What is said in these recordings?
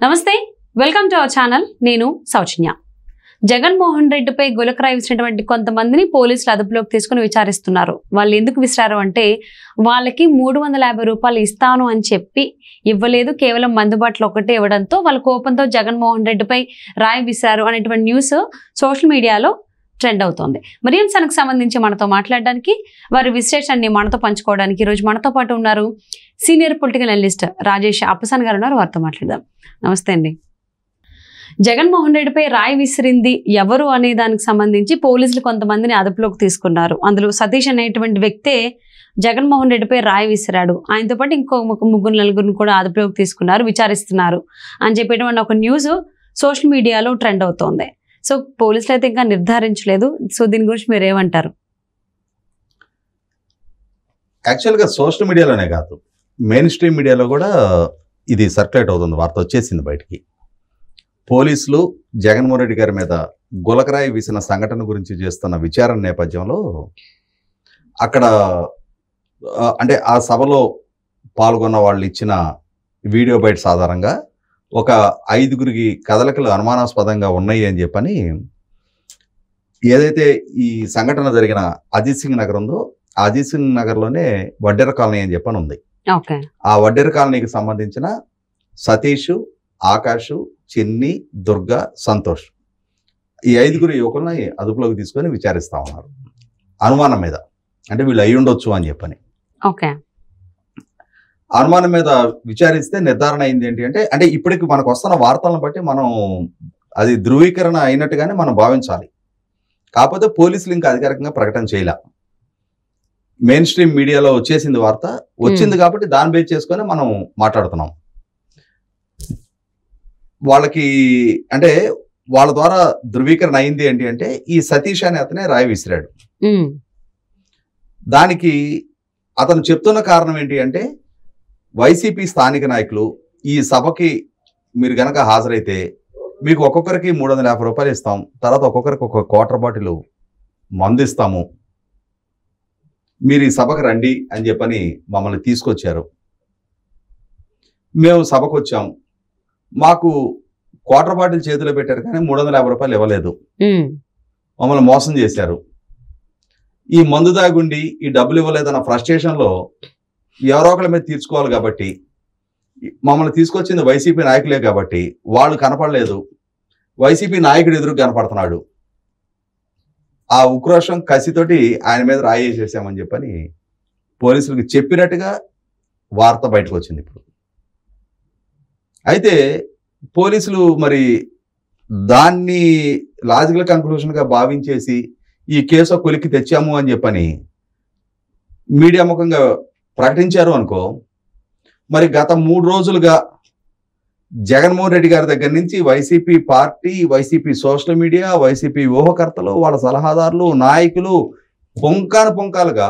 నమస్తే, welcome to our channel. నేను సౌజన్య. జగన్మోహన్ రెడ్డిపై గులకరాయి విసినటువంటి కొంతమందిని పోలీసులు అదుపులోకి తీసుకుని విచారిస్తున్నారు. వాళ్ళు ఎందుకు విసిరారు అంటే, వాళ్ళకి 350 రూపాయలు ఇస్తాను అని చెప్పి ఇవ్వలేదు, కేవలం మందుబాటులో ఒకటే ఇవ్వడంతో వాళ్ళ కోపంతో జగన్మోహన్ రెడ్డిపై రాయి విసిరారు అనేటువంటి న్యూస్ సోషల్ మీడియాలో ట్రెండ్ అవుతోంది. మరి అంశానికి సంబంధించి మనతో మాట్లాడడానికి, వారి విశ్లేషణని మనతో పంచుకోవడానికి ఈరోజు మనతో పాటు ఉన్నారు సీనియర్ పొలిటికల్ అనలిస్ట్ రాజేష్ అప్పసాన్ గారు ఉన్నారు. వారితో మాట్లాడదాం. నమస్తే అండి. జగన్మోహన్ రెడ్డిపై రాయి విసిరింది ఎవరు అనే దానికి సంబంధించి పోలీసులు కొంతమందిని అదుపులోకి తీసుకున్నారు. అందులో సతీష్ అనేటువంటి వ్యక్తే జగన్మోహన్ రెడ్డిపై రాయి విసిరాడు. ఆయనతో పాటు ఇంకో ముగ్గురు నలుగురిని కూడా అదుపులోకి తీసుకున్నారు, విచారిస్తున్నారు అని చెప్పేటువంటి ఒక న్యూస్ సోషల్ మీడియాలో ట్రెండ్ అవుతోంది. సో పోలీసులు అయితే ఇంకా నిర్ధారించలేదు. సో దీని గురించి మీరు ఏమంటారు? యాక్చువల్గా సోషల్ మీడియాలోనే కాదు, మెయిన్ స్ట్రీమ్ మీడియాలో కూడా ఇది సర్క్యులేట్ అవుతుంది, వార్త వచ్చేసింది బయటికి. పోలీసులు జగన్మోహన్ రెడ్డి గారి మీద గులకరాయి వీసిన సంఘటన గురించి చేస్తున్న విచారణ నేపథ్యంలో అక్కడ అంటే ఆ సభలో పాల్గొన్న వాళ్ళు ఇచ్చిన వీడియో బైట్స్ ఆధారంగా ఒక 5గురికి కదలికలు అనుమానాస్పదంగా ఉన్నాయి అని చెప్పని, ఏదైతే ఈ సంఘటన జరిగిన అజిత్ సింగ్ నగర్ ఉందో ఆ అజిత్ సింగ్ నగర్లోనే వడ్డెర కాలనీ అని చెప్పని ఉంది. ఆ వడ్డెర కాలనీకి సంబంధించిన సతీష్, ఆకాష్, చిన్ని, దుర్గా, సంతోష్, ఈ 5గురు యువకుల్ని అదుపులోకి తీసుకొని విచారిస్తా ఉన్నారు అనుమానం మీద. అంటే వీళ్ళు అయి ఉండొచ్చు అని చెప్పని అనుమానం మీద విచారిస్తే నిర్ధారణ అయింది ఏంటి అంటే, అంటే ఇప్పటికి మనకు వస్తున్న వార్తలను బట్టి మనం అది ధృవీకరణ అయినట్టుగానే మనం భావించాలి. కాకపోతే పోలీసులు ఇంకా అధికారికంగా ప్రకటన చేయలే. మెయిన్ స్ట్రీమ్ మీడియాలో వచ్చేసింది వార్త, వచ్చింది కాబట్టి దాన్ని బేస్ చేసుకొని మనం మాట్లాడుతున్నాం. వాళ్ళకి అంటే వాళ్ళ ద్వారా ధృవీకరణ అయింది ఏంటి అంటే, ఈ సతీష్ అనే అతనే రాయి విసిరాడు. దానికి అతను చెప్తున్న కారణం ఏంటి అంటే, వైసీపీ స్థానిక నాయకులు ఈ సభకి మీరు గనక హాజరైతే మీకు ఒక్కొక్కరికి 350 రూపాయలు ఇస్తాం, తర్వాత ఒక్కొక్కరికి ఒక క్వార్టర్ బాటిల్ మందు ఇస్తాము, మీరు ఈ సభకు రండి అని చెప్పని మమ్మల్ని తీసుకొచ్చారు. మేము సభకు వచ్చాం, మాకు క్వార్టర్ బాటిల్ చేతిలో పెట్టారు కానీ 350 రూపాయలు ఇవ్వలేదు, మమ్మల్ని మోసం చేశారు. ఈ మందు దాగుండి ఈ డబ్బులు ఇవ్వలేదన్న ఫ్రస్ట్రేషన్లో ఎవరో ఒకరి మీద తీర్చుకోవాలి కాబట్టి, మమ్మల్ని తీసుకొచ్చింది వైసీపీ నాయకులే కాబట్టి వాళ్ళు కనపడలేదు, వైసీపీ నాయకుడు ఎదురు కనపడుతున్నాడు, ఆ ఉక్రోషం కసితోటి ఆయన మీద రాయి వేసేసామని చెప్పని పోలీసులకు చెప్పినట్టుగా వార్త బయటకు వచ్చింది ఇప్పుడు. అయితే పోలీసులు మరి దాన్ని లాజికల్ కంక్లూషన్గా భావించేసి ఈ కేసు కొలిక్కి తెచ్చాము అని చెప్పని మీడియా ముఖంగా ప్రకటించారు అనుకో, మరి గత 3 రోజులుగా జగన్మోహన్ రెడ్డి గారి దగ్గర నుంచి YCP party, YCP social media, YCP వ్యూహకర్తలు, వాళ్ళ సలహాదారులు, నాయకులు పొంకాలుగా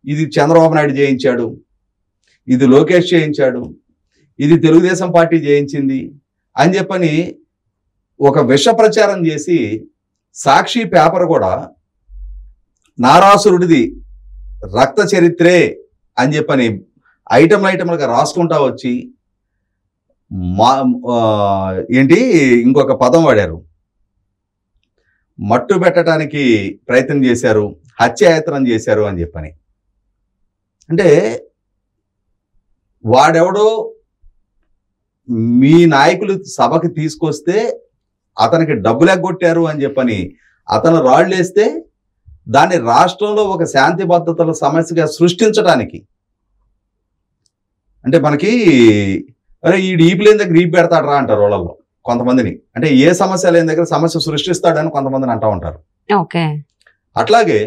ఇది చంద్రబాబు నాయుడు చేయించాడు, ఇది లోకేష్ చేయించాడు, ఇది తెలుగుదేశం పార్టీ చేయించింది అని చెప్పని ఒక విష ప్రచారం చేసి సాక్షి పేపర్ కూడా నారాసురుడిది రక్త చరిత్రే అని చెప్పని ఐటమ్లుగా రాసుకుంటా వచ్చి ఏంటి ఇంకొక పదం వాడారు, మట్టు పెట్టడానికి ప్రయత్నం చేశారు, హత్యాయత్నం చేశారు అని చెప్పని. అంటే వాడెవడో మీ నాయకులు సభకి తీసుకొస్తే అతనికి డబ్బులు ఎగ్గొట్టారు అని చెప్పని అతను రాళ్ళేస్తే దాన్ని రాష్ట్రంలో ఒక శాంతి భద్రతల సమస్యగా సృష్టించడానికి, అంటే మనకి అరే ఈ ఈపు లేని దగ్గర ఈపు పెడతాడరా అంటారు వాళ్ళల్లో కొంతమందిని. అంటే ఏ సమస్య లేని దగ్గర సమస్య సృష్టిస్తాడని కొంతమందిని అంటూ ఉంటారు. అట్లాగే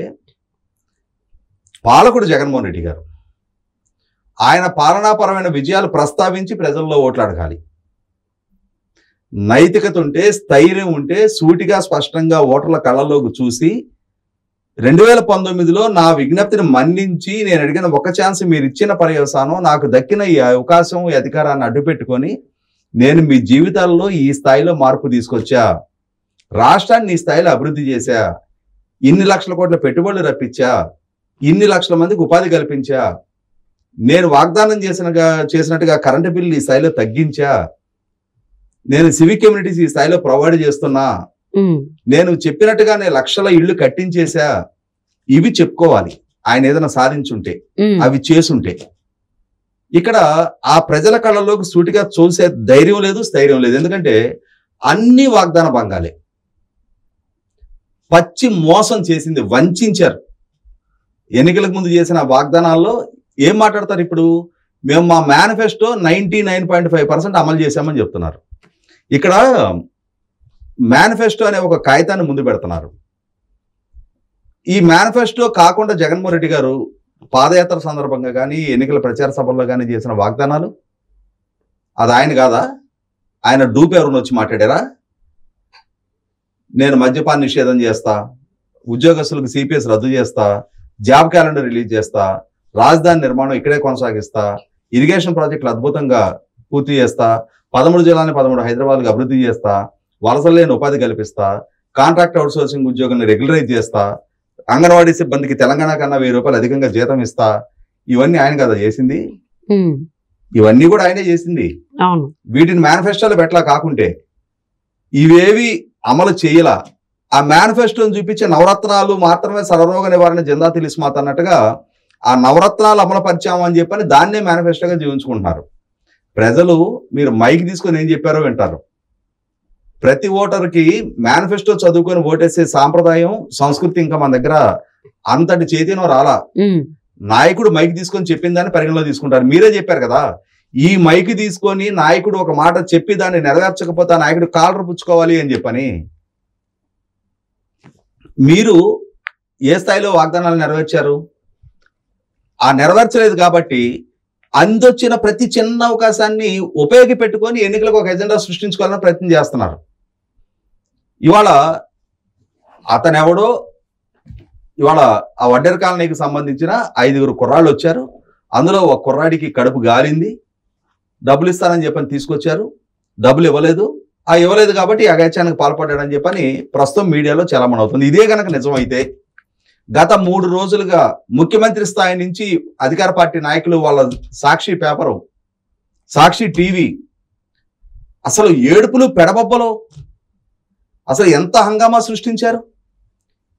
పాలకుడు జగన్మోహన్ రెడ్డి గారు ఆయన పాలనాపరమైన విజయాలు ప్రస్తావించి ప్రజల్లో ఓట్లు అడగాలి. నైతికత ఉంటే, స్థైర్యం ఉంటే సూటిగా స్పష్టంగా ఓటర్ల కళ్ళల్లోకి చూసి 2019లో నా విజ్ఞప్తిని మన్నించి నేను అడిగిన ఒక ఛాన్స్ మీరు ఇచ్చిన పర్యవసానం, నాకు దక్కిన ఈ అవకాశం, ఈ అధికారాన్ని అడ్డుపెట్టుకొని నేను మీ జీవితాల్లో ఈ స్థాయిలో మార్పు తీసుకొచ్చా, రాష్ట్రాన్ని ఈ స్థాయిలో అభివృద్ధి చేశా, ఇన్ని లక్షల కోట్ల పెట్టుబడులు రప్పించా, ఇన్ని లక్షల మందికి ఉపాధి కల్పించా, నేను వాగ్దానం చేసినట్టుగా కరెంటు బిల్లు ఈ స్థాయిలో తగ్గించా, నేను సివిక్ కమ్యూనిటీస్ ఈ స్థాయిలో ప్రొవైడ్ చేస్తున్నా, నేను చెప్పినట్టుగానే లక్షల ఇళ్ళు కట్టించేసా, ఇవి చెప్పుకోవాలి ఆయన ఏదైనా సాధించుంటే, అవి చేసుంటే. ఇక్కడ ఆ ప్రజల కళ్ళలోకి సూటిగా చూసే ధైర్యం లేదు, స్థైర్యం లేదు. ఎందుకంటే అన్ని వాగ్దాన భంగాలే, పచ్చి మోసం చేసింది, వంచారు. ఎన్నికలకు ముందు చేసిన వాగ్దానాల్లో ఏం మాట్లాడతారు ఇప్పుడు? మేము మా మేనిఫెస్టో 99.5% అమలు చేశామని చెప్తున్నారు. ఇక్కడ మేనిఫెస్టో అనే ఒక కాగితాన్ని ముందు పెడుతున్నారు. ఈ మేనిఫెస్టో కాకుండా జగన్మోహన్ రెడ్డి గారు పాదయాత్ర సందర్భంగా కానీ ఎన్నికల ప్రచార సభల్లో కానీ చేసిన వాగ్దానాలు, అది ఆయన కాదా? ఆయన డూపు ఎవరిని వచ్చి మాట్లాడారా? నేను మద్యపాన నిషేధం చేస్తా, ఉద్యోగస్తులకు సిపిఎస్ రద్దు చేస్తా, జాబ్ క్యాలెండర్ రిలీజ్ చేస్తా, రాజధాని నిర్మాణం ఇక్కడే కొనసాగిస్తా, ఇరిగేషన్ ప్రాజెక్టులు అద్భుతంగా పూర్తి చేస్తా, 13 జిల్లాని 13 హైదరాబాద్కి అభివృద్ధి చేస్తా, వలసలు లేని ఉపాధి కల్పిస్తా, కాంట్రాక్ట్ అవుట్సోర్సింగ్ ఉద్యోగుల్ని రెగ్యులరైజ్ చేస్తా, అంగన్వాడీ సిబ్బందికి తెలంగాణ కన్నా 1000 రూపాయలు అధికంగా జీతం ఇస్తా. ఇవన్నీ ఆయన కదా చేసింది? ఇవన్నీ కూడా ఆయనే చేసింది. వీటిని మేనిఫెస్టోలో పెట్టలా కాకుంటే ఇవేవి అమలు చేయలా. ఆ మేనిఫెస్టోని చూపించే నవరత్నాలు మాత్రమే సర్వరోగ నివారణ జెండా తెలిసిమాత అన్నట్టుగా ఆ నవరత్నాలు అమలు పరిచాము అని చెప్పని దాన్నే మేనిఫెస్టోగా జీవించుకుంటున్నారు. ప్రజలు మీరు మైక్ తీసుకొని ఏం చెప్పారో వింటారు. ప్రతి ఓటర్కి మేనిఫెస్టో చదువుకొని ఓటేసే సాంప్రదాయం, సంస్కృతి ఇంకా మన దగ్గర అంతటి చైతన్యం రాలా. నాయకుడు మైక్ తీసుకొని చెప్పిన దాన్ని పరిగణలో తీసుకుంటారు. మీరే చెప్పారు కదా, ఈ మైక్ తీసుకొని నాయకుడు ఒక మాట చెప్పి దాన్ని నెరవేర్చకపోతే నాయకుడు కాలర్ పుచ్చుకోవాలి అని చెప్పని. మీరు ఏ స్థాయిలో వాగ్దానాలు నెరవేర్చారు? ఆ నెరవేర్చలేదు కాబట్టి అందొచ్చిన ప్రతి చిన్న అవకాశాన్ని ఉపయోగపెట్టుకొని ఎన్నికలకు ఒక ఎజెండా సృష్టించుకోవాలని ప్రయత్నం చేస్తున్నారు. ఇవాళ అతనెవడో, ఇవాళ ఆ వడ్డెర కాలనీకి సంబంధించిన 5 కుర్రాళ్ళు వచ్చారు. అందులో ఒక కుర్రాడికి కడుపు గాలింది, డబ్బులు ఇస్తానని చెప్పని తీసుకొచ్చారు, డబ్బులు ఇవ్వలేదు. ఆ ఇవ్వలేదు కాబట్టి అగాత్యానికి పాల్పడ్డాడని చెప్పని ప్రస్తుతం మీడియాలో చలామణి అవుతుంది. ఇదే కనుక నిజమైతే గత 3 రోజులుగా ముఖ్యమంత్రి స్థాయి నుంచి అధికార పార్టీ నాయకులు వాళ్ళ సాక్షి పేపరు, సాక్షి టీవీ అసలు ఏడుపులు పెడబొబ్బలు అసలు ఎంత హంగామా సృష్టించారు.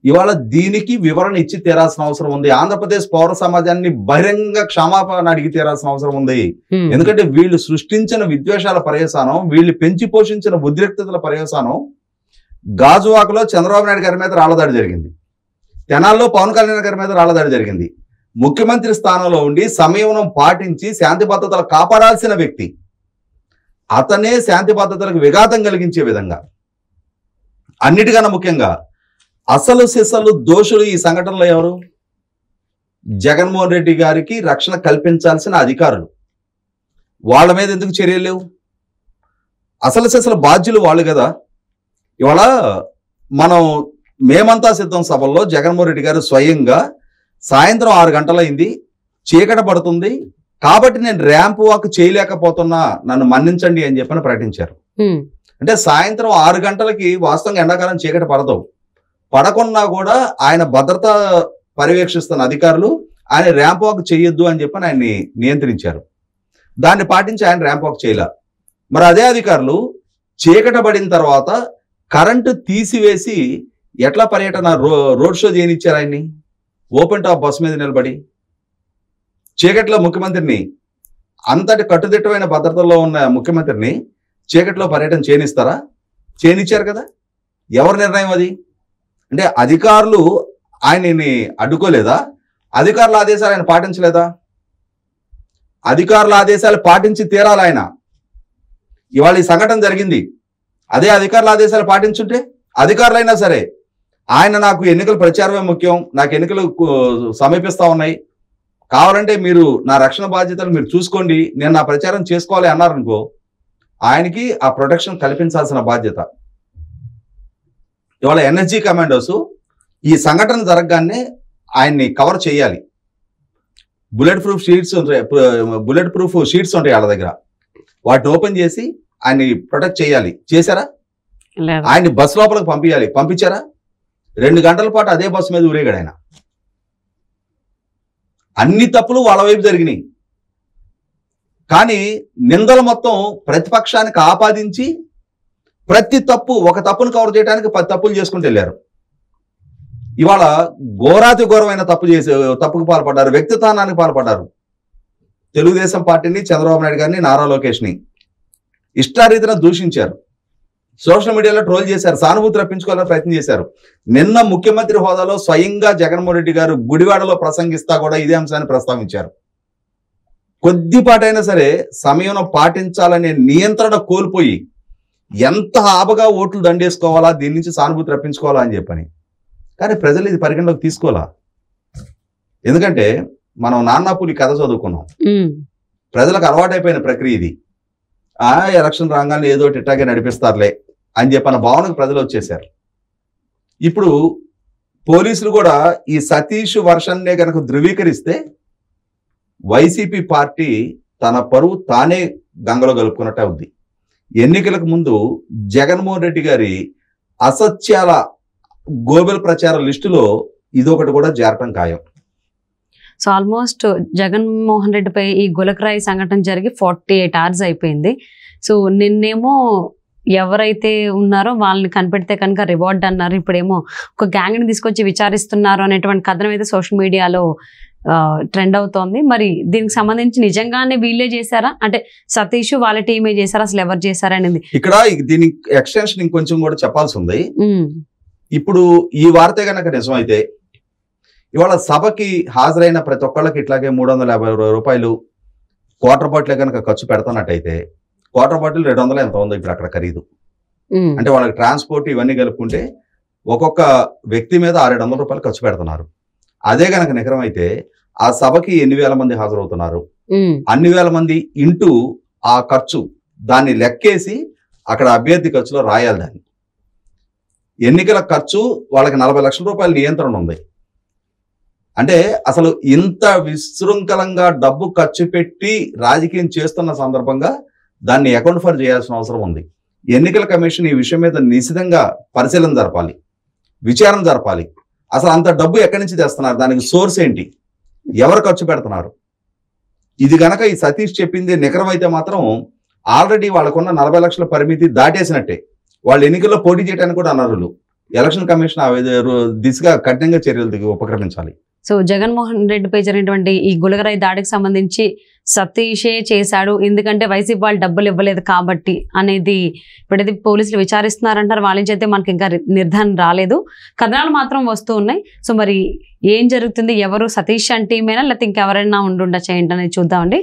ఇవాళ దీనికి వివరణ ఇచ్చి తీరాల్సిన అవసరం ఉంది. ఆంధ్రప్రదేశ్ పౌర సమాజాన్ని బహిరంగ క్షమాపణ అడిగి తీరాల్సిన అవసరం ఉంది. ఎందుకంటే వీళ్ళు సృష్టించిన విద్వేషాల పర్యవసానం, వీళ్ళు పెంచి పోషించిన ఉద్రిక్తతల పర్యవసానం గాజువాకలో చంద్రబాబు నాయుడు గారి మీద రాళ్లదాడి జరిగింది, తెనాల్లో పవన్ కళ్యాణ్ గారి మీద రాళ్లదాడి జరిగింది. ముఖ్యమంత్రి స్థానంలో ఉండి సంయమనం పాటించి శాంతి భద్రతలు కాపాడాల్సిన వ్యక్తి అతనే శాంతి భద్రతలకు విఘాతం కలిగించే విధంగా, అన్నిటికన్నా ముఖ్యంగా అసలు సిసలు దోషులు ఈ సంఘటనలో ఎవరు? జగన్మోహన్ రెడ్డి గారికి రక్షణ కల్పించాల్సిన అధికారులు. వాళ్ళ మీద ఎందుకు చర్యలు లేవు? అసలు సిసలు బాధ్యులు వాళ్ళు కదా. ఇవాళ మనం మేమంతా సిద్ధం సభల్లో జగన్మోహన్ రెడ్డి గారు స్వయంగా సాయంత్రం 6 గంటలైంది, చీకట పడుతుంది కాబట్టి నేను ర్యాంప్ వాక్ చేయలేకపోతున్నా, నన్ను మన్నించండి అని చెప్పని ప్రకటించారు. అంటే సాయంత్రం 6 గంటలకి వాస్తవంగా ఎండాకాలం చీకటి పడదు, పడకున్నా కూడా ఆయన భద్రత పర్యవేక్షిస్తున్న అధికారులు ఆయన ర్యాంప్ వాక్ చేయొద్దు అని చెప్పని ఆయన్ని నియంత్రించారు. దాన్ని పాటించి ఆయన ర్యాంప్ వాక్ చేయలే. మరి అదే అధికారులు చీకట పడిన తర్వాత కరెంటు తీసివేసి ఎట్లా పర్యటన రోడ్ షో చేయనిచ్చారు ఆయన్ని? ఓపెన్ టాప్ బస్సు మీద నిలబడి చీకట్లో ముఖ్యమంత్రిని, అంతటి కట్టుదిట్టమైన భద్రతలో ఉన్న ముఖ్యమంత్రిని చీకట్లో పర్యటన చేయనిస్తారా? చేయనిచ్చారు కదా. ఎవరి నిర్ణయం అది? అంటే అధికారులు ఆయనని అడ్డుకోలేదా? అధికారుల ఆదేశాలు ఆయన పాటించలేదా? అధికారుల ఆదేశాలు పాటించి తీరాలి ఆయన. ఇవాళ ఈ సంఘటన జరిగింది, అదే అధికారుల ఆదేశాలు పాటించుంటే అధికారులైనా సరే ఆయన నాకు ఎన్నికల ప్రచారమే ముఖ్యం, నాకు ఎన్నికలు సమీపిస్తా ఉన్నాయి, కావాలంటే మీరు నా రక్షణ బాధ్యతలు మీరు చూసుకోండి, నేను నా ప్రచారం చేసుకోవాలి అన్నారనుకో, ఆయనకి ఆ ప్రొటెక్షన్ కల్పించాల్సిన బాధ్యత. ఇవాళ ఎన్ఎస్జీ కమాండోస్ ఈ సంఘటన జరగగానే ఆయన్ని కవర్ చేయాలి. బుల్లెట్ ప్రూఫ్ షీట్స్ ఉంటాయి వాళ్ళ దగ్గర, వాటిని ఓపెన్ చేసి ఆయన్ని ప్రొటెక్ట్ చేయాలి. చేశారా? ఆయన్ని బస్ లోపలికి పంపించాలి. పంపించారా? 2 గంటల పాటు అదే బస్సు మీద ఊరేగాడు ఆయన. అన్ని తప్పులు వాళ్ళ వైపు జరిగినాయి. కానీ నిందలు మొత్తం ప్రతిపక్షానికి ఆపాదించి ప్రతి తప్పు, ఒక తప్పును కవర్ చేయడానికి 10 తప్పులు చేసుకుంటూ వెళ్ళారు. ఇవాళ ఘోరాతి ఘోరమైన తప్పుకు పాల్పడ్డారు, వ్యక్తిత్వానికి పాల్పడ్డారు. తెలుగుదేశం పార్టీని, చంద్రబాబు నాయుడు గారిని, నారా లోకేష్ని ఇష్టారీతిన దూషించారు, సోషల్ మీడియాలో ట్రోల్ చేశారు, సానుభూతి రప్పించుకోవాలని ప్రయత్నం చేశారు. నిన్న ముఖ్యమంత్రి హోదాలో స్వయంగా జగన్మోహన్ రెడ్డి గారు గుడివాడలో ప్రసంగిస్తా కూడా ఇదే అంశాన్ని ప్రస్తావించారు. కొద్దిపాటైనా సరే సమయం పాటించాలనే నియంత్రణ కోల్పోయి ఎంత ఆబగా ఓట్లు దండేసుకోవాలా, దీని నుంచి సానుభూతి రప్పించుకోవాలా అని చెప్పని. కానీ ప్రజలు ఇది పరిగణలోకి తీసుకోవాలా. ఎందుకంటే మనం నాన్నాపూలి కథ చదువుకున్నాం. ప్రజలకు అలవాటైపోయిన ప్రక్రియ ఇది. ఎలక్షన్ రాగానే ఏదో ఇట్టాగే నడిపిస్తారులే అని చెప్పిన భావనకు ప్రజలు వచ్చేసారు. ఇప్పుడు పోలీసులు కూడా ఈ సతీష్ వర్షన్నే కనుక ధృవీకరిస్తే వైసీపీ పార్టీ తన పరువు తానే గంగలో కలుపుకున్నట్టే అవుద్ది. ఎన్నికలకు ముందు జగన్మోహన్ రెడ్డి గారి అసత్యాల గోబెల్ ప్రచార లిస్టులో ఇదొకటి కూడా చేరటం ఖాయం. సో ఆల్మోస్ట్ జగన్మోహన్ రెడ్డిపై ఈ గులకరాయి సంఘటన జరిగి 48 hours అయిపోయింది. సో నిన్నేమో ఎవరైతే ఉన్నారో వాళ్ళని కనిపెడితే కనుక రివార్డ్ అన్నారు, ఇప్పుడేమో ఒక గ్యాంగ్ని తీసుకొచ్చి విచారిస్తున్నారు అనేటువంటి కథనం అయితే సోషల్ మీడియాలో ట్రెండ్ అవుతోంది. మరి దీనికి సంబంధించి నిజంగానే వీళ్ళే చేశారా, అంటే సతీష్ వాళ్ళ టీమే చేశారా, అసలు ఎవరు చేశారా అనేది ఇక్కడ దీని ఎక్స్టెన్షన్ ఇంకొంచెం కూడా చెప్పాల్సి ఉంది. ఇప్పుడు ఈ వార్త కనుక నిజమైతే ఇవాళ సభకి హాజరైన ప్రతి ఒక్కళ్ళకి ఇట్లాగే 350 రూపాయలు క్వార్టర్ బాటిల్ కనుక ఖర్చు పెడతానట్టయితే క్వార్టర్ బాటిల్ 200 ఎంత ఉందో ఇప్పుడు అక్కడ ఖరీదు. అంటే వాళ్ళకి ట్రాన్స్పోర్ట్ ఇవన్నీ కలుపుకుంటే ఒక్కొక్క వ్యక్తి మీద 600 రూపాయలు ఖర్చు పెడుతున్నారు. అదే కనుక నికరమైతే ఆ సభకి ఎన్ని వేల మంది హాజరవుతున్నారు, అన్ని వేల మంది ఇంటూ ఆ ఖర్చు దాన్ని లెక్కేసి అక్కడ అభ్యర్థి ఖర్చులో రాయాలి. దాన్ని ఎన్నికల ఖర్చు వాళ్ళకి 40 లక్షల రూపాయల నియంత్రణ ఉంది. అంటే అసలు ఇంత విశృంఖలంగా డబ్బు ఖర్చు పెట్టి రాజకీయం చేస్తున్న సందర్భంగా దాన్ని అకౌంట్ ఫర్ చేయాల్సిన అవసరం ఉంది. ఎన్నికల కమిషన్ ఈ విషయం మీద నిశితంగా పరిశీలన జరపాలి, విచారణ జరపాలి. అసలు అంత డబ్బు ఎక్కడి నుంచి తెస్తున్నారు, దానికి సోర్స్ ఏంటి, ఎవరు ఖర్చు పెడుతున్నారు. ఇది గనక ఈ సతీష్ చెప్పింది నికరమైతే మాత్రం ఆల్రెడీ వాళ్ళకున్న 40 లక్షల పరిమితి దాటేసినట్టే. వాళ్ళు ఎన్నికల్లో పోటీ చేయడానికి కూడా అనర్హులు. ఎలక్షన్ కమిషన్ దిశగా కఠినంగా చర్యలు ఉపక్రమించాలి. సో జగన్మోహన్ రెడ్డిపై జరిగినటువంటి ఈ గులకరాయి దాడికి సంబంధించి సతీషే చేశాడు, ఎందుకంటే వైసీపీ వాళ్ళు డబ్బులు ఇవ్వలేదు కాబట్టి అనేది ఇప్పుడైతే పోలీసులు విచారిస్తున్నారంటారు. వాళ్ళ నుంచి అయితే మనకి ఇంకా నిర్ధారణ రాలేదు, కథనాలు మాత్రం వస్తూ ఉన్నాయి. సో మరి ఏం జరుగుతుంది, ఎవరు సతీష్ అంటే ఏమైనా లేకపోతే ఇంకెవరైనా ఉండుండొచ్చు ఏంటనేది చూద్దామండి.